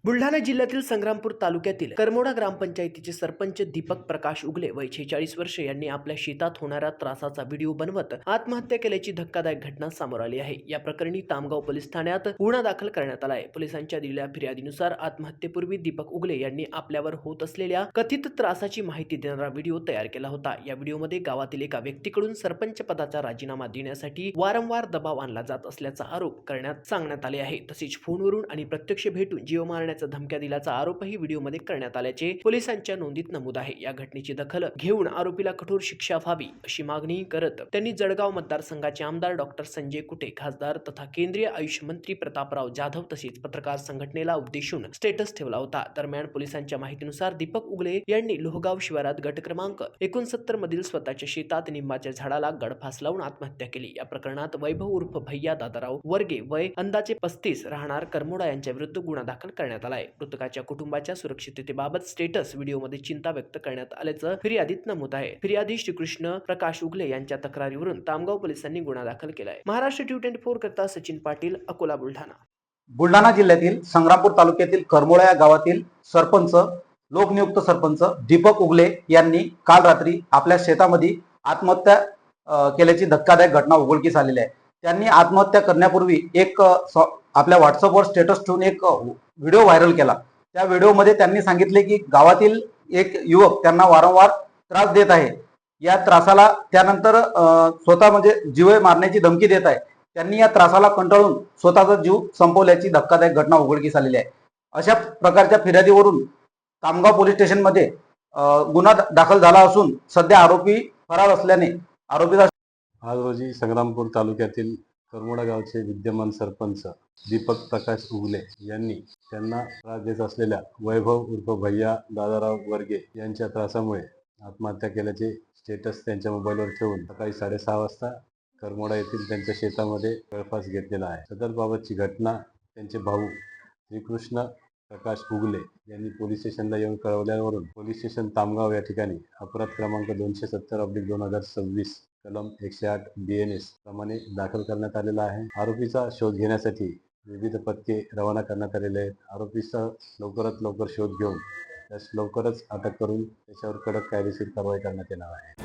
बुलढाणा जिल्ह्यातील संग्रामपूर तालुक्यातील करमोडा ग्रामपंचायतीचे सरपंच दीपक प्रकाश उगले वय 46 वर्षे यांनी आपल्या शेतात होणाऱ्या त्रासाचा व्हिडिओ बनवत आत्महत्या केल्याची धक्कादायक घटना समोर आली आहे। या प्रकरणी तामगाव पोलीस ठाण्यात गुन्हा दाखल करण्यात आला आहे। पोलिसांच्या दिलेल्या फिर्यादीनुसार आत्महत्येपूर्वी दीपक उगले यांनी आपल्यावर होत असलेल्या कथित त्रासाची माहिती देणारा व्हिडिओ तयार केला होता। या व्हिडिओमध्ये गावातील एका व्यक्तीकडून सरपंच पदाचा राजीनामा देण्यासाठी वारंवार दबाव आणला जात असल्याचा आरोप सांगण्यात आले आहे। तसेच फोनवरून आणि प्रत्यक्ष भेटून जीव मारण्याचा धमक्या दिल्याचा आरोपही व्हिडिओमध्ये करण्यात आल्याचे पोलिसांच्या नोंदीत नमूद आहे। या घटनेची दखल घेऊन आरोपीला कठोर शिक्षा व्हावी अशी मागणी करत त्यांनी जळगाव मतदारसंघाचे आमदार डॉक्टर संजय कुटे, खासदार तथा केंद्रीय आयुष मंत्री प्रतापराव जाधव तसेच पत्रकार संघटनेला उद्देशून स्टेटस ठेवला होता। दरम्यान पोलिसांच्या माहितीनुसार दीपक उगले यांनी लोहगाव शिवारात गट क्रमांक 69 मधील स्वतःच्या शेतात निंबाच्या झाडाला गळफास लावून आत्महत्या केली। या प्रकरणात वैभव उर्फ भैया दादाराव वर्गे वय अंदाजे 35 राहणार करमोडा यांच्या विरुद्ध गुन्हा दाखल करण्यात आला आहे। मृतकाच्या कुटुंबाच्या सुरक्षिततेबाबत स्टेटस व्हिडिओमध्ये चिंता व्यक्त करण्यात आल्याचं फिर्यादीत नमूद आहे। फिर्यादी श्रीकृष्ण प्रकाश उगले यांच्या तक्रारीवरून तामगाव पोलिसांनी गुन्हा दाखल केला आहे। महाराष्ट्र T24 करता सचिन पाटील, अकोला, बुलढाणा। बुलढाणा जिल्ह्यातील संग्रामपूर तालुक्यातील करमोडा या गावातील सरपंच, लोकनियुक्त सरपंच दीपक उगले यांनी काल रात्री आपल्या शेतामध्ये आत्महत्या केल्याची धक्कादायक घटना उघडकीस आलेली आहे। त्यांनी आत्महत्या करण्यापूर्वी एक आपल्या व्हॉट्सअपवर स्टेटस ठेवून एक व्हिडिओ व्हायरल केला। त्या व्हिडिओमध्ये त्यांनी सांगितले की गावातील एक युवक त्यांना वारंवार त्रास देत आहे। या त्रासाला त्यानंतर स्वतः म्हणजे जीव मारण्याची धमकी देत आहे। त्यांनी या त्रासाला कंटाळून स्वतःचा जीव संपवल्याची धक्कादायक घटना उघडकीस आलेली आहे। अशा प्रकारच्या फिर्यादीवरून तामगाव पोलीस स्टेशनमध्ये गुन्हा दाखल झाला असून सध्या आरोपी फरार असल्याने आरोपीचा आज रोजी संग्रामपूर तालुक्यातील करमोडा गावचे विद्यमान सरपंच दीपक प्रकाश उगले यांनी त्यांना त्रास देत असलेल्या वैभव उर्फ भैया दादाराव वर्गे यांच्या त्रासामुळे आत्महत्या केल्याचे स्टेटस त्यांच्या मोबाईलवर ठेवून सकाळी 6:30 वाजता करमोडा येथील त्यांच्या शेतामध्ये गळफास घेतलेला आहे। सदरबाबतची घटना त्यांचे भाऊ श्रीकृष्ण प्रकाश उगले यांनी पोलीस स्टेशनला येऊन कळवल्यावरून पोलीस स्टेशन तामगाव या ठिकाणी अपराध क्रमांक 270/2026 कलम 108 BNS प्रमाणे दाखल करण्यात आलेला आहे। आरोपीचा शोध घेण्यासाठी विविध पथके रवाना करण्यात आलेले आहेत। आरोपीचा लवकरात लवकर शोध घेऊन त्यास लवकरच अटक करून त्याच्यावर कडक कायदेशीर कारवाई करण्यात येणार आहे।